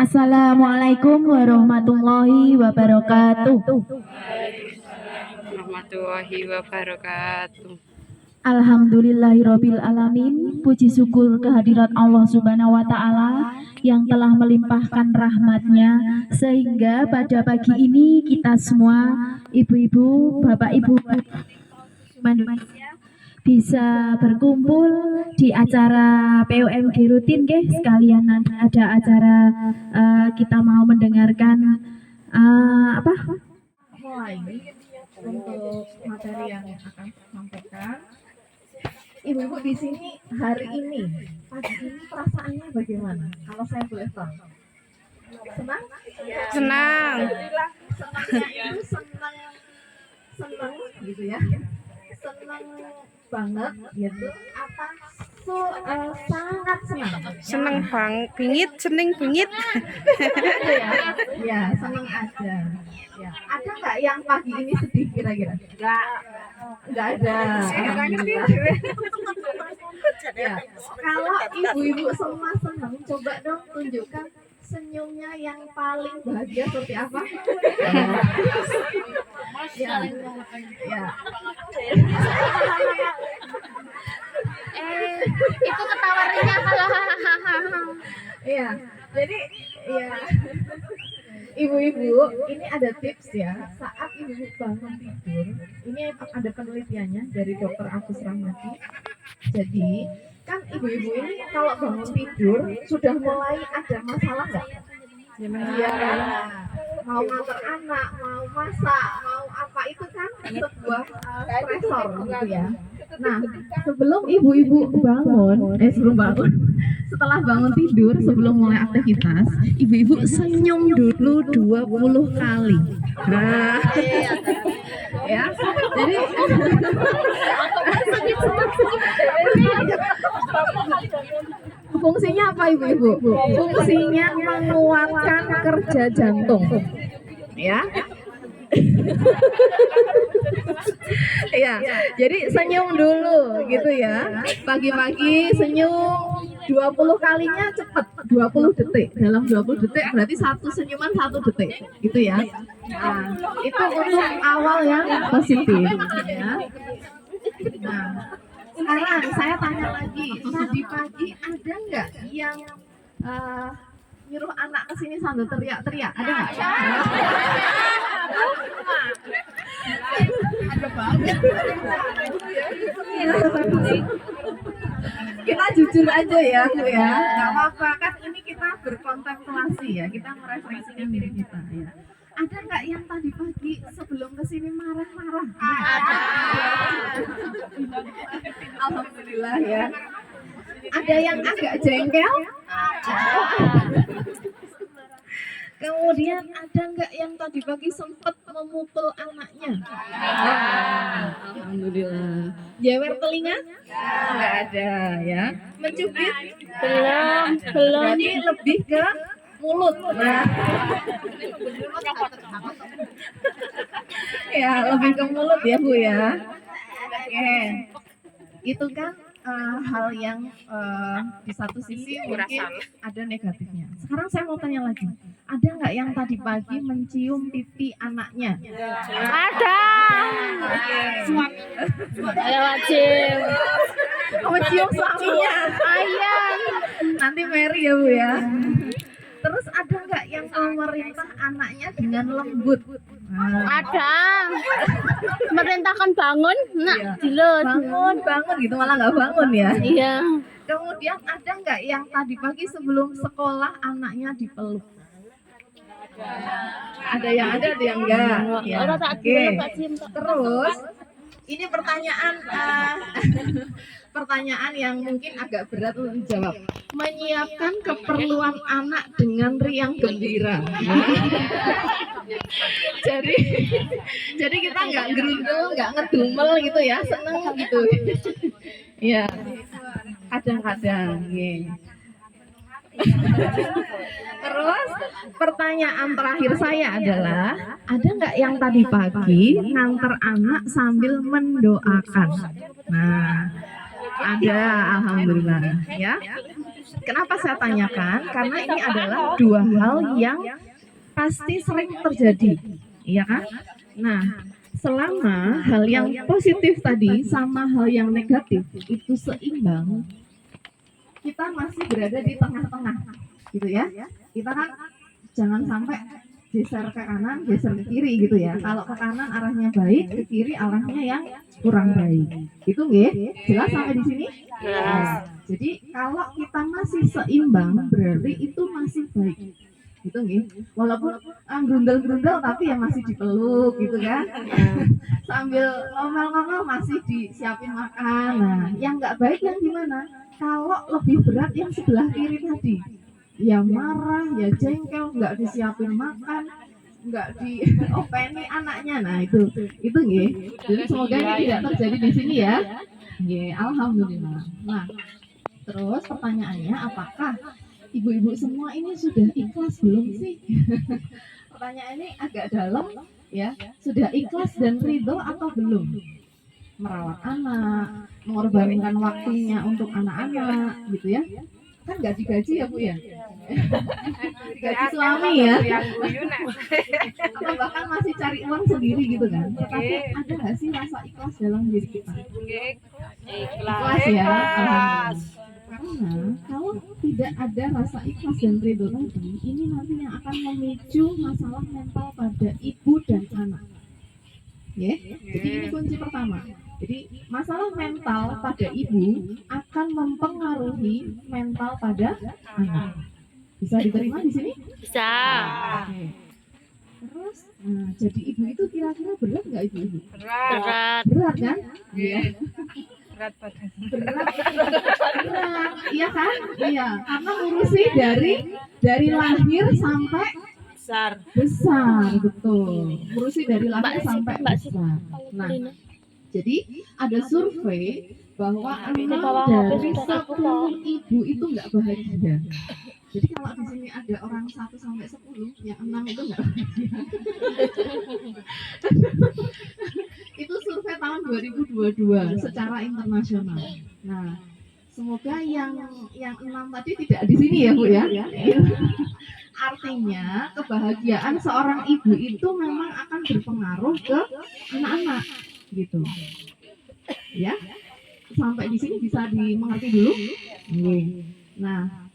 Assalamualaikum warahmatullahi wabarakatuh. Warahmatullahi wabarakatuh. Alhamdulillahirabbil alamin. Puji syukur kehadirat Allah Subhanahu wa taala yang telah melimpahkan rahmatnya sehingga pada pagi ini kita semua, ibu-ibu, bapak ibu Indonesia bisa berkumpul di acara POMG rutin, guys. Sekalian nanti ada acara kita mau mendengarkan apa? Mulai untuk materi yang akan saya sampaikan. Ibu-ibu di sini hari ini, pagi ini perasaannya bagaimana? Kalau saya boleh tahu. Senang? Senang. Alhamdulillah, senangnya itu senang gitu ya. Senang banget gitu. Apa? Sangat senang. Seneng bang, seneng bingit. Ya, senang aja. Ya, ada nggak yang pagi ini sedih kira-kira? Nggak ada. Alhamdulillah. Ya, kalau ibu-ibu semua senang, coba dong tunjukkan senyumnya yang paling bahagia seperti apa? Ya, ya. Itu ketawarinya Iya, jadi ya ibu-ibu ini ada tips ya, saat ibu bangun tidur, ini ada penelitiannya dari Dr. Agus Rahmati. Jadi kan ibu-ibu ini kalau bangun tidur sudah mulai ada masalah nggak? Iya, mau nganter anak, mau masak, mau apa itu kan sebuah stresor gitu ya. Nah, sebelum ibu-ibu sebelum bangun, setelah bangun tidur, sebelum mulai aktivitas, ibu-ibu senyum dulu 20 kali. Nah, ya, jadi fungsinya apa ibu-ibu? Fungsinya menguatkan kerja jantung. Ya. Ya, jadi senyum dulu gitu ya. Pagi-pagi senyum 20 kalinya cepat, 20 detik. Dalam 20 detik berarti satu senyuman 1 detik gitu ya. Nah, itu untuk awal yang positif ya. Nah, sekarang saya tanya lagi, tadi pagi ada nggak yang nyuruh anak ke sini sambil teriak-teriak? Ada nggak? Ada banget. Kita jujur aja ya, Bu ya. Nggak apa-apa kan, ini kita berkontemplasi ya, kita merefleksikan diri kita ya. Ada nggak yang tadi pagi sebelum kesini marah-marah? Ada. Alhamdulillah ya. Ada yang agak jengkel? Ada. Kemudian ada nggak yang tadi pagi sempat memukul anaknya? Alhamdulillah. Jewer telinga? Nggak ada ya. Mencubit? Belum. Berarti lebih ke mulut. Nah. Ya, lebih ke mulut ya Bu ya. Oke. Itu kan hal yang di satu sisi mungkin ada negatifnya. Sekarang saya mau tanya lagi, ada nggak yang tadi pagi mencium pipi anaknya? ada. Ayo wajib. Mencium suaminya? Ayam. Nanti Mary ya Bu ya. Terus ada nggak yang memerintah anaknya dengan lembut? Ada. Merintahkan bangun, nak Iya. dilut. Bangun gitu, malah nggak bangun ya. Iya. Kemudian ada nggak yang tadi pagi sebelum sekolah anaknya dipeluk? Ada yang enggak. Ya. Orang tak Oke. dilut, Pak Jim. Terus ini pertanyaan pertanyaan yang mungkin agak berat untuk dijawab. Menyiapkan keperluan anak dengan riang gembira. jadi kita nggak gerundel, nggak ngedumel gitu ya, seneng gitu. Ya, kadang-kadang. Ya. Terus pertanyaan terakhir saya adalah, ada nggak yang tadi pagi nganter anak sambil mendoakan? Nah, ada, alhamdulillah ya. Kenapa saya tanyakan? Karena ini adalah dua hal yang pasti sering terjadi, iya kan? Nah, selama hal yang positif tadi sama hal yang negatif itu seimbang, kita masih berada di tengah-tengah, gitu ya. Kita kan jangan sampai geser ke kanan, geser ke kiri gitu ya. Kalau ke kanan arahnya baik, ke kiri arahnya yang kurang baik. Itu nggih? Jelas sampai di sini? Nah, jadi kalau kita masih seimbang berarti itu masih baik. Gitu nggih. Walaupun grundel-grundel tapi ya masih dipeluk gitu kan. Sambil ngomel-ngomel masih disiapin makan. Nah, yang nggak baik yang gimana? Kalau lebih berat yang sebelah kiri tadi, ya marah, ya jengkel, nggak disiapin makan, nggak diopeni anaknya. Nah itu nggih. Jadi semoga ini tidak terjadi di sini ya. Nggih, alhamdulillah. Nah, terus pertanyaannya, apakah ibu-ibu semua ini sudah ikhlas belum sih? Pertanyaan ini agak dalam ya. Sudah ikhlas dan ridho atau belum? Merawat anak, mengorbankan waktunya untuk anak-anak gitu ya. Kan nggak digaji ya Bu ya? Digaji suami ya, atau bahkan masih cari uang sendiri gitu kan. Tetapi ada nggak sih rasa ikhlas dalam diri kita? Ikhlas ya, alhamdulillah. Karena kalau tidak ada rasa ikhlas dan ridho tadi, ini nanti yang akan memicu masalah mental pada ibu dan anak. Ya, jadi ini kunci pertama. Jadi masalah mental pada ibu akan mempengaruhi mental pada anak. Bisa diterima di sini? Bisa. Oke. Terus, nah, jadi ibu itu kira-kira berat nggak ibu-ibu? Berat. Berat kan? Iya. Berat badan. Berat, iya kan? Iya, karena ngurusi dari lahir sampai besar, betul. Ngurusi dari lahir sampai besar. Nah, jadi ada survei bahwa 6 dari 10 ibu itu nggak bahagia. Jadi kalau di sini ada orang 1 sampai 10, yang 6 itu nggak bahagia. Itu survei tahun 2022 secara internasional. Nah, semoga yang 6 tadi tidak di sini ya Bu ya. Artinya kebahagiaan seorang ibu itu memang akan berpengaruh ke anak-anak gitu. Ya. Sampai di sini bisa dimengerti dulu? Nah,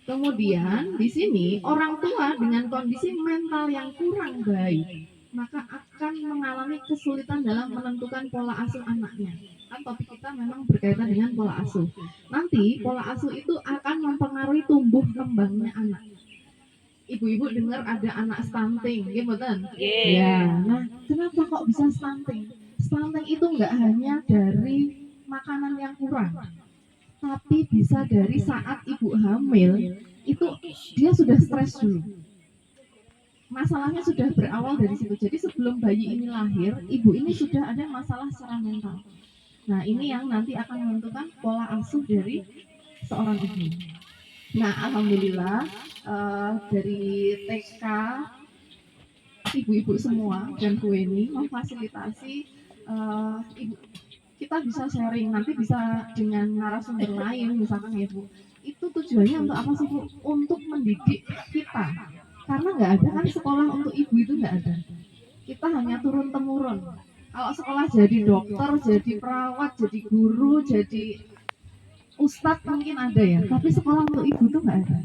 kemudian di sini orang tua dengan kondisi mental yang kurang baik maka akan mengalami kesulitan dalam menentukan pola asuh anaknya. Kan topik kita memang berkaitan dengan pola asuh. Nanti pola asuh itu akan mempengaruhi tumbuh kembangnya anak. Ibu-ibu dengar ada anak stunting, gitu kan? Ya, nah kenapa kok bisa stunting? Stunting itu nggak hanya dari makanan yang kurang, tapi bisa dari saat ibu hamil itu dia sudah stres dulu. Masalahnya sudah berawal dari situ. Jadi sebelum bayi ini lahir, ibu ini sudah ada masalah secara mental. Nah ini yang nanti akan menentukan pola asuh dari seorang ibu. Nah alhamdulillah dari TK ibu-ibu semua dan Bu Eni memfasilitasi ibu kita bisa sharing, nanti bisa dengan narasumber lain misalkan ya Bu. Itu tujuannya untuk apa sih Bu? Untuk mendidik kita. Karena nggak ada kan sekolah untuk ibu itu nggak ada. Kita hanya turun temurun. Kalau sekolah jadi dokter, jadi perawat, jadi guru, jadi ustadz mungkin ada ya. Tapi sekolah untuk ibu itu nggak ada.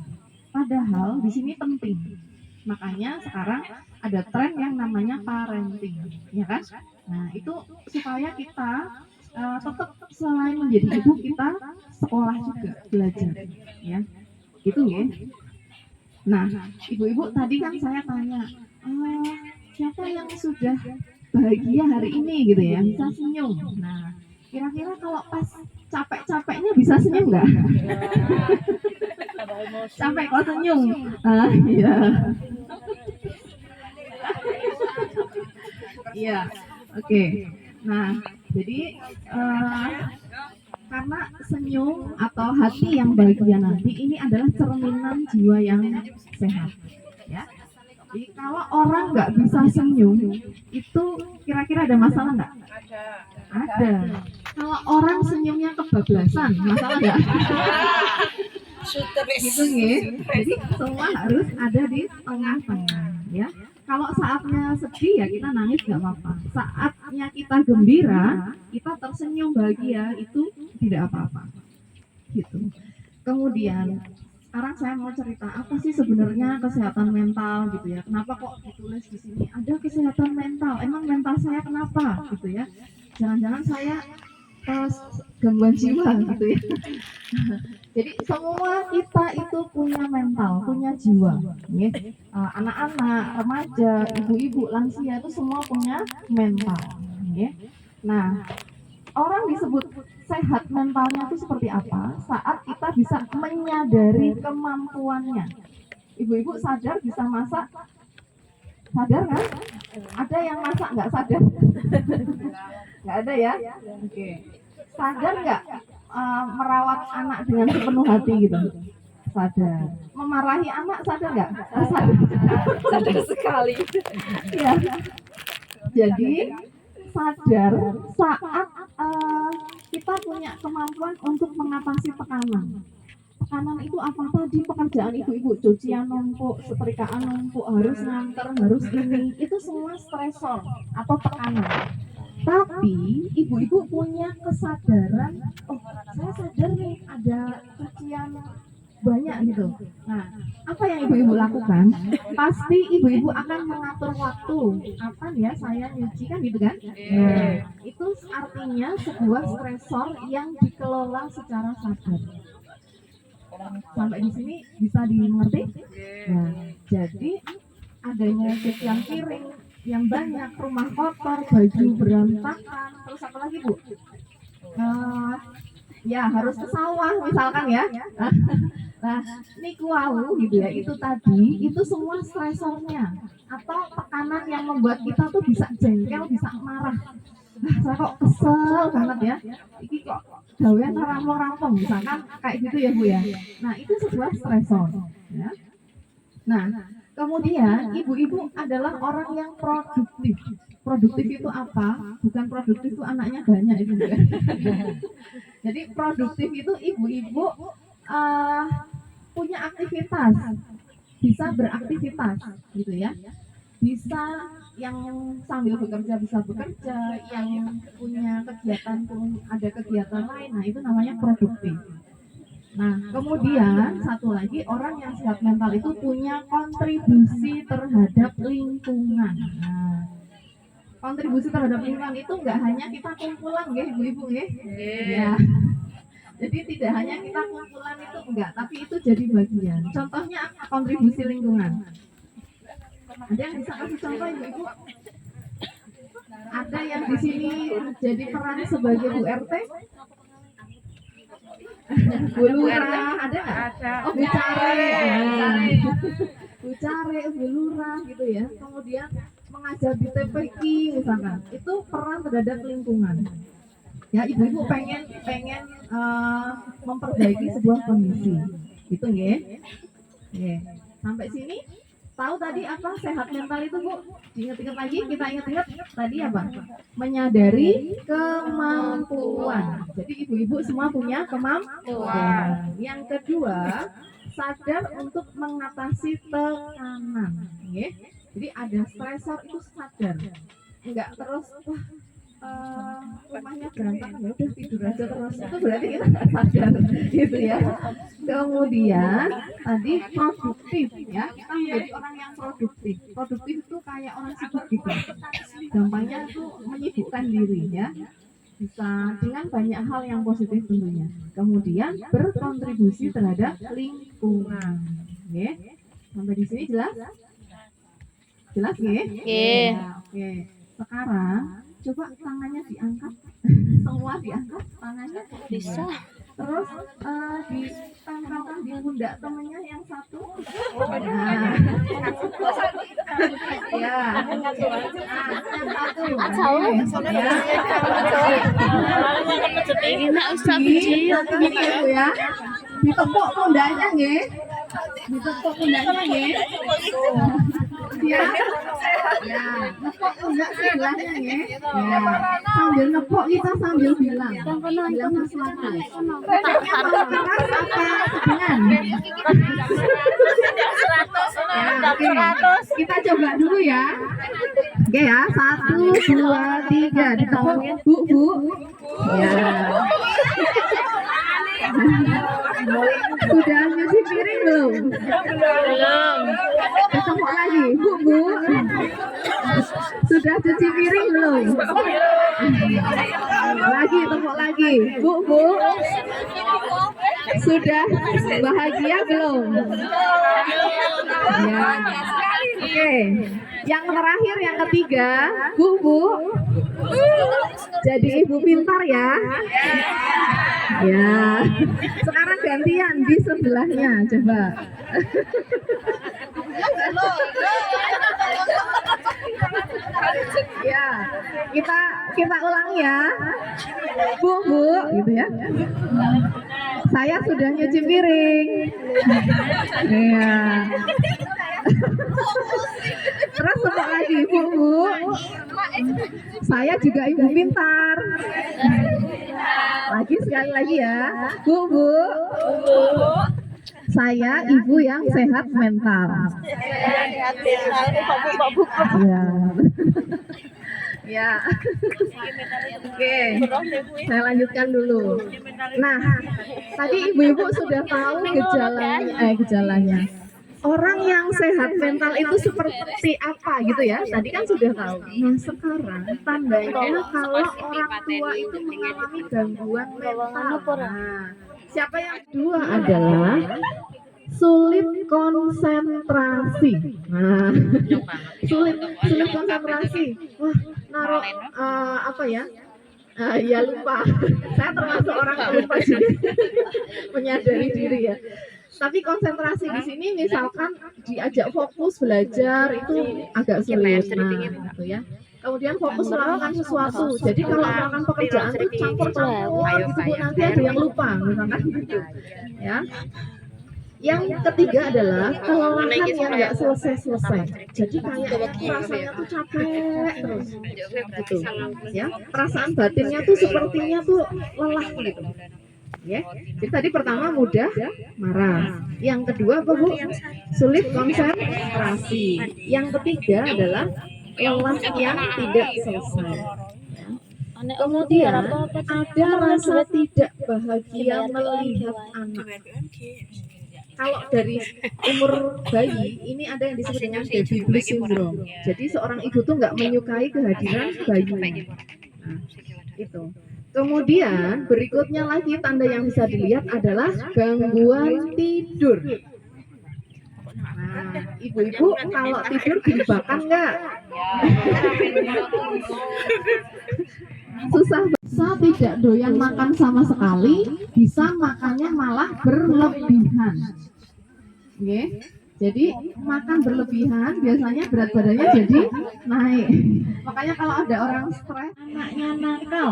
Padahal di sini penting. Makanya sekarang ada tren yang namanya parenting, ya kan? Nah itu supaya kita tetap selain menjadi ibu kita sekolah juga belajar, ya. Itu ya. Nah, ibu-ibu tadi kan saya tanya, siapa yang sudah bahagia hari ini gitu ya, bisa senyum. Nah, kira-kira kalau pas capek-capeknya bisa senyum nggak? Capek kok senyum? Iya. Iya, oke. Nah, jadi karena senyum atau hati yang bahagia nanti ini adalah cerminan jiwa yang sehat, ya. Jadi kalau orang nggak bisa senyum, itu kira-kira ada masalah nggak? Ada. Kalau orang senyumnya kebablasan, masalah nggak? gitu nggih. Jadi semua harus ada di tengah-tengah ya. Kalau saatnya sedih ya kita nangis nggak apa-apa. Saatnya kita gembira, kita tersenyum bahagia itu tidak apa-apa. Gitu. Kemudian sekarang saya mau cerita apa sih sebenarnya kesehatan mental gitu ya. Kenapa kok ditulis di sini ada kesehatan mental? Emang mental saya kenapa gitu ya? Jangan-jangan saya gangguan jiwa gitu ya. Jadi semua kita itu punya mental, punya jiwa. Ya. Anak-anak, remaja, ibu-ibu, lansia itu semua punya mental. Ya. Nah, orang disebut sehat mentalnya itu seperti apa? Saat kita bisa menyadari kemampuannya. Ibu-ibu sadar bisa masak? Sadar kan? Ada yang masak nggak sadar? Nggak ada ya? Oke. Sadar nggak merawat anak dengan sepenuh hati gitu? Sadar. Memarahi anak sadar nggak? Sadar. Sadar sekali. Ya. Jadi sadar saat kita punya kemampuan untuk mengatasi tekanan. Tekanan itu apa tadi? Pekerjaan ibu-ibu, cucian numpuk, setrikaan numpuk, harus nganter, harus ini, itu semua stresor atau tekanan. Tapi ibu-ibu punya kesadaran, oh saya sadar nih ada cucian banyak gitu. Nah, apa yang ibu-ibu lakukan? Pasti ibu-ibu akan mengatur waktu. Kapan ya saya nyuci kan gitu kan? Nah, itu artinya sebuah stresor yang dikelola secara sadar. Sampai di sini bisa dimengerti? Nah, jadi adanya cucian piring yang banyak, rumah kotor, baju berantakan, terus apa lagi Bu? Ya harus ke sawah misalkan ya. Nah, niku wau gitu ya, itu tadi, itu semua stresornya atau tekanan yang membuat kita tuh bisa jengkel, bisa marah. Nah, saya kok kesel banget ya. Iki kok gawean rampung-rampung misalkan kayak gitu ya Bu ya. Nah, itu sebuah stresor ya. Nah, kemudian ibu-ibu adalah orang yang produktif. Produktif itu apa? Bukan produktif itu anaknya banyak itu ya. Jadi produktif itu ibu-ibu punya aktivitas, bisa beraktivitas gitu ya. Bisa yang sambil bekerja bisa bekerja, yang punya kegiatan pun ada kegiatan lain. Nah, itu namanya produktif. Nah, kemudian satu lagi orang yang sehat mental itu punya kontribusi terhadap lingkungan. Nah, kontribusi terhadap lingkungan itu enggak hanya kita kumpulan ya ibu-ibu ya. Ya. Jadi tidak hanya kita kumpulan itu enggak, tapi itu jadi bagian. Contohnya apa kontribusi lingkungan? Ada yang bisa kasih contoh ibu-ibu? Ada yang di sini jadi peran sebagai Bu RT? Bu Lurah ada nggak? Ada. Oh Bu Care, Bu Care, Bu Lurah gitu ya. Kemudian mengajar di TPQ misalkan, itu peran terhadap lingkungan. Ya ibu-ibu pengen memperbaiki sebuah kondisi, gitu ya. Sampai sini tahu tadi apa sehat mental itu Bu? Ingat-ingat lagi, kita ingat-ingat tadi apa? Menyadari kemampuan. Jadi ibu-ibu semua punya kemampuan. Yang kedua, sadar untuk mengatasi tekanan. Ya. Jadi ada stresor itu sadar. Enggak terus rumahnya berantakan ya udah tidur aja terus, itu berarti kita nggak sadar gitu ya. Kemudian tadi produktif ya, kita menjadi orang yang produktif. Produktif itu kayak orang sibuk gitu, gampangnya itu menyibukkan diri ya, bisa dengan banyak hal yang positif tentunya. Kemudian berkontribusi terhadap lingkungan. Oke, sampai di sini jelas? Jelas ya? Oke. Sekarang coba tangannya diangkat, semua diangkat tangannya bisa. Terus ditempelkan di pundak temennya yang satu. Nah, ya, yang satu. Ya, ditepuk pundaknya nggih. Ditepuk pundaknya nggih. ya. Ya, nepok enggak sebelahnya ya. Ya, sambil nepok kita sambil bilang. Bilang sesuatu. Keras apa sedengan? Ya, oke. Kita coba dulu ya. Oke ya, 1, 2, 3 ditepuk. Bu. Ya. Sudah nyuci piring belum? Belum. Ketemu lagi, Bu. Sudah cuci piring belum? Lagi, tepuk lagi, Bu. Sudah bahagia belum? Ya. Oke. Yang terakhir, yang ketiga, Bu. Jadi ibu pintar ya. Ya. Sekarang gantian di sebelahnya, coba. Ya, kita ulang ya. Bu, gitu ya. Saya sudah nyuci piring. Iya. Terus tepuk lagi, Bu. Saya juga ibu pintar. Lagi sekali lagi ya, Bu. Saya ibu yang sehat mental. Ya. Ya. Oke. Saya lanjutkan dulu. Nah, tadi ibu-ibu sudah tahu gejalanya. Orang yang sehat mental itu seperti apa gitu ya? Tadi kan sudah tahu. Nah, sekarang tandanya kalau orang tua itu mengalami gangguan mental. Nah, siapa yang kedua adalah sulit konsentrasi. Nah, sulit konsentrasi. Wah, naruh apa ya? Ya lupa. Saya termasuk orang yang lupa juga. Menyadari diri ya. Tapi konsentrasi di sini misalkan diajak fokus belajar itu agak sulit. Nah, gitu ya. Kemudian fokus melakukan sesuatu. Jadi kalau melakukan pekerjaan itu campur-campur gitu Bu, nanti ada yang lupa misalkan gitu. Ya. Yang ketiga adalah kelelahan yang nggak selesai. Jadi kayak rasanya tuh capek terus gitu. Ya, perasaan batinnya tuh sepertinya tuh lelah gitu. Ya. Jadi tadi pertama mudah marah. Yang kedua apa Bu? Sulit konsentrasi. Yang ketiga adalah lelah yang tidak selesai. Kemudian ada rasa tidak bahagia melihat anak. Kalau dari umur bayi, ini ada yang disebut dengan baby blues syndrome. Jadi seorang ibu tuh nggak menyukai kehadiran bayinya. Nah, itu. Kemudian berikutnya lagi tanda yang bisa dilihat adalah gangguan tidur. Nah, ibu-ibu kalau tidur gilibakan nggak? Susah, tidak doyan makan sama sekali, bisa makannya malah berlebihan. Oke, jadi makan berlebihan biasanya berat badannya jadi naik. Makanya kalau ada orang stres, anaknya nakal.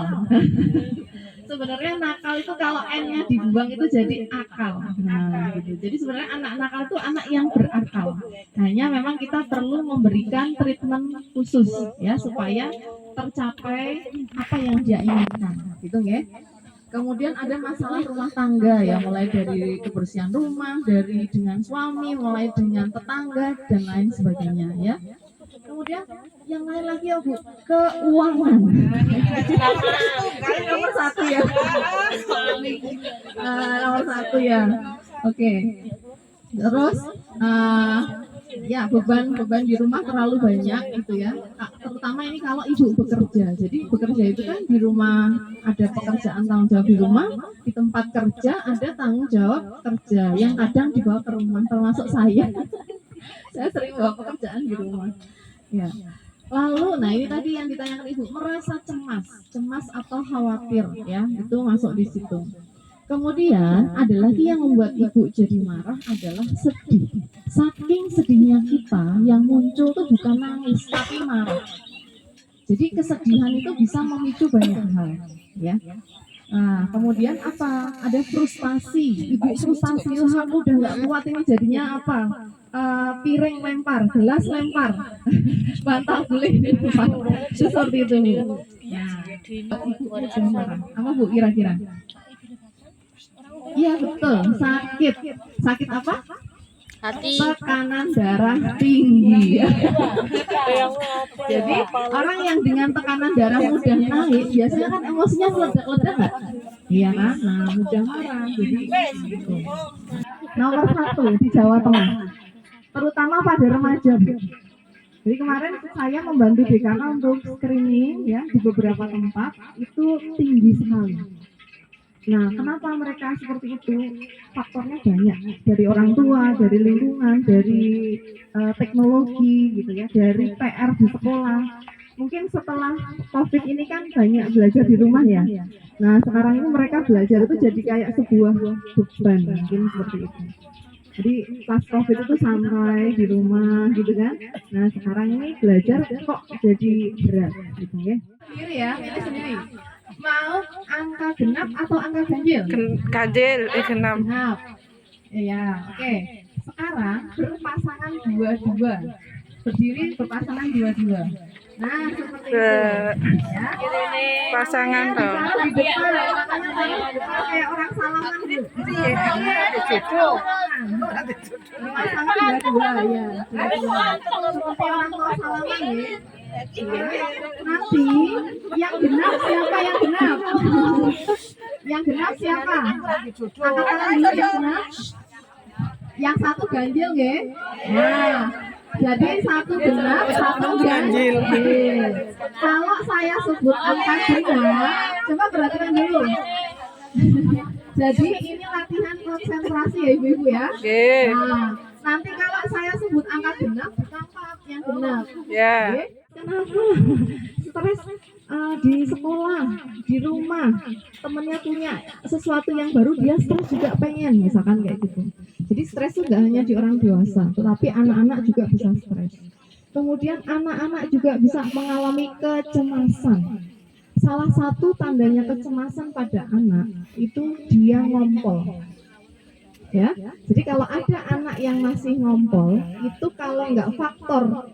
Sebenarnya nakal itu kalau N-nya dibuang itu jadi akal. Nah, gitu. Jadi sebenarnya anak nakal itu anak yang berakal. Hanya memang kita perlu memberikan treatment khusus ya supaya tercapai apa yang dia inginkan, gitu ya. Kemudian ada masalah rumah tangga ya, mulai dari kebersihan rumah, dari dengan suami, mulai dengan tetangga dan lain sebagainya ya. Kemudian yang lain lagi ya Bu, keuangan. Nomor satu ya. Nomor satu ya. Oke. Terus ya beban di rumah terlalu banyak gitu ya. Terutama ini kalau ibu bekerja. Jadi bekerja itu kan di rumah ada pekerjaan tanggung jawab di rumah, di tempat kerja ada tanggung jawab kerja yang kadang dibawa ke rumah, termasuk saya. Saya sering bawa pekerjaan di rumah. Ya. Lalu, nah ini tadi yang ditanyakan ibu, merasa cemas atau khawatir ya, itu masuk di situ. Kemudian ada lagi yang membuat ibu jadi marah adalah sedih. Saking sedihnya kita, yang muncul tuh bukan nangis tapi marah. Jadi kesedihan itu bisa memicu banyak hal, ya. Nah, kemudian apa? Ada frustasi. Ibu frustasi, "Oh, aku udah nggak kuat ini jadinya apa? Piring lempar, gelas lempar, bantal guling lempar." Seperti itu. Nah, ibu mudah marah. Apa bu kira-kira? Iya betul, sakit. Sakit apa? Hati. Tekanan darah tinggi. Jadi orang yang dengan tekanan darah mudah naik, biasanya kan emosinya meledak-ledak nggak? Iya kan? Nah, mudah marah. Jadi gitu. Nomor 1 di Jawa Tengah, terutama pada remaja. Bu. Jadi kemarin saya membantu DKK untuk screening ya di beberapa tempat itu tinggi sekali. Nah, kenapa mereka seperti itu? Faktornya banyak, dari orang tua, dari lingkungan, dari teknologi gitu ya, dari PR di sekolah. Mungkin setelah COVID ini kan banyak belajar di rumah ya. Nah, sekarang ini mereka belajar itu jadi kayak sebuah beban, mungkin seperti itu. Jadi pas COVID itu santai di rumah gitu kan. Nah, sekarang ini belajar kok jadi berat gitu ya. Sendiri ya, ini sendiri. Mau angka genap atau angka ganjil? Ganjil, genap. Genap. Iya, oke. Sekarang berpasangan dua-dua. Berdiri berpasangan dua-dua. Nah, seperti itu. Ya. Pasangan Tangannya dong. ditaruh di depan, tangannya taruh di depan kayak orang salaman gitu. Berpasangan dua-dua ya. Dua-dua. Seperti orang tua salaman ya. Nanti yang genap siapa yang genap? Yang genap siapa? Angkat tangan dulu yang genap. Yang satu ganjil nggih. Nah, jadi satu genap, satu ganjil. Kalau saya sebut angka genap, coba perhatikan dulu. Jadi ini latihan konsentrasi ya ibu-ibu ya. Nah, nanti kalau saya sebut angka genap, tampak yang genap. Ya. Oke? Kenapa? Stres di sekolah, di rumah, temennya punya sesuatu yang baru, dia stres juga pengen, misalkan kayak gitu. Jadi stres itu nggak hanya di orang dewasa, tetapi anak-anak juga bisa stres. Kemudian anak-anak juga bisa mengalami kecemasan. Salah satu tandanya kecemasan pada anak itu dia ngompol. Ya, jadi kalau ada anak yang masih ngompol, itu kalau nggak faktor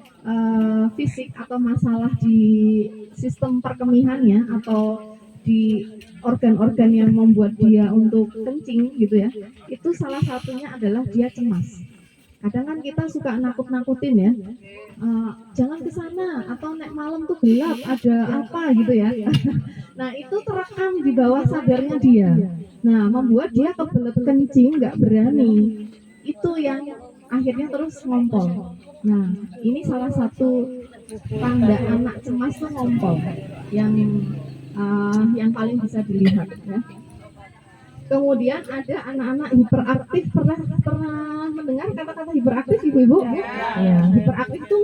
fisik atau masalah di sistem perkemihannya atau di organ-organ yang membuat dia untuk kencing gitu ya, itu salah satunya adalah dia cemas. Kadang kan kita suka nakut-nakutin ya, jangan ke sana atau naik malam tuh gelap, ada apa gitu ya. Nah itu terekam di bawah sadarnya dia. Nah membuat dia kebelet kencing, nggak berani. Itu yang akhirnya terus ngompol. Nah ini salah satu tanda anak cemas tuh ngompol yang paling bisa dilihat ya. Kemudian ada anak-anak hiperaktif, pernah mendengar kata-kata hiperaktif ibu-ibu? Ya, hiperaktif itu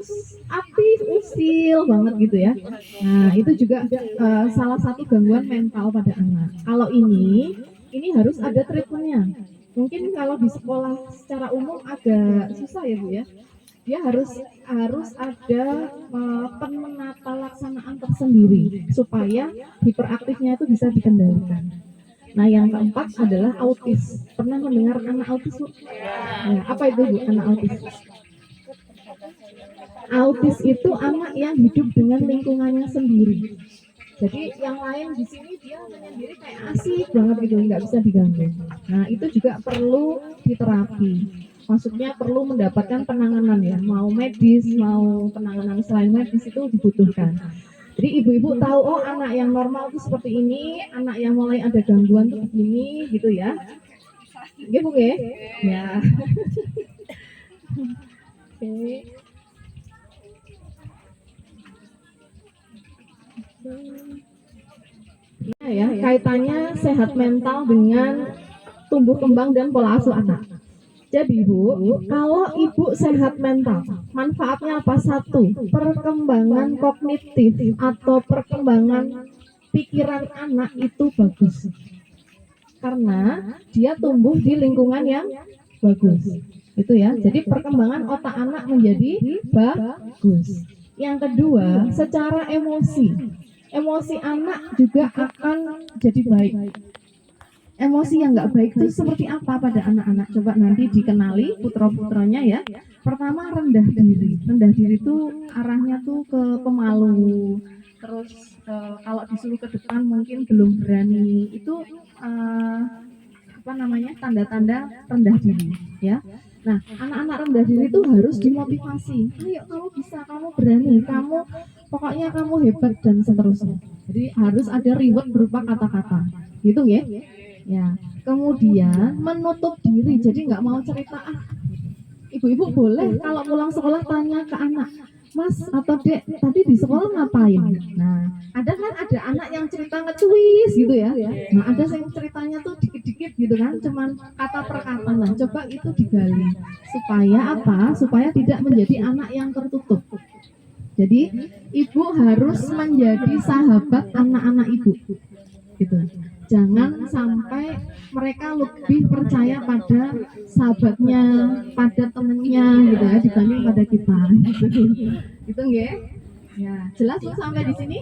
aktif, usil banget gitu ya. Nah, itu juga salah satu gangguan mental pada anak. Kalau ini harus ada treatmentnya. Mungkin kalau di sekolah secara umum agak susah ya Bu ya. Dia harus ada penata laksanaan tersendiri supaya hiperaktifnya itu bisa dikendalikan. Nah, yang keempat adalah autis. Pernah mendengar anak autis, Bu? Nah, apa itu, Bu, anak autis? Autis itu anak yang hidup dengan lingkungannya sendiri. Jadi yang lain di sini dia menyendiri kayak asik banget gitu, nggak bisa diganggu. Nah, itu juga perlu diterapi. Maksudnya perlu mendapatkan penanganan ya, mau medis, mau penanganan selain medis itu dibutuhkan. Jadi ibu-ibu tahu, oh anak yang normal itu seperti ini, anak yang mulai ada gangguan itu begini gitu ya. Oke Bu ya? Ya. Oke. Ya, kaitannya sehat mental dengan tumbuh kembang dan pola asuh anak. Jadi Bu, kalau ibu sehat mental, manfaatnya apa? Satu, perkembangan kognitif atau perkembangan pikiran anak itu bagus. Karena dia tumbuh di lingkungan yang bagus. Itu ya, jadi perkembangan otak anak menjadi bagus. Yang kedua, secara emosi. emosi anak juga akan jadi baik. Emosi yang nggak baik itu seperti apa pada anak-anak? Coba nanti dikenali putra-putranya ya. Pertama, rendah diri. Rendah diri itu arahnya tuh ke pemalu. Terus kalau disuruh ke depan mungkin belum berani. Itu apa namanya? Tanda-tanda rendah diri ya. Nah, anak-anak rendah diri itu harus dimotivasi. Ayo kamu bisa, kamu berani, kamu pokoknya kamu hebat dan seterusnya. Jadi harus ada reward berupa kata-kata. Gitu ya. Ya, kemudian menutup diri, jadi nggak mau cerita. Ibu-ibu boleh kalau pulang sekolah tanya ke anak, Mas atau Dek, tadi di sekolah ngapain? Nah, ada kan ada anak yang cerita ngecuis gitu ya. Nah, ada yang ceritanya tuh dikit-dikit gitu kan, cuman kata per kata. Nah, coba itu digali supaya apa? Supaya tidak menjadi anak yang tertutup. Jadi, ibu harus menjadi sahabat anak-anak ibu. Gitu. Jangan sampai mereka lebih percaya pada sahabatnya, pada temennya gitu ya dibanding pada kita. Gitu nggih? Ya, jelas Bu sampai di sini?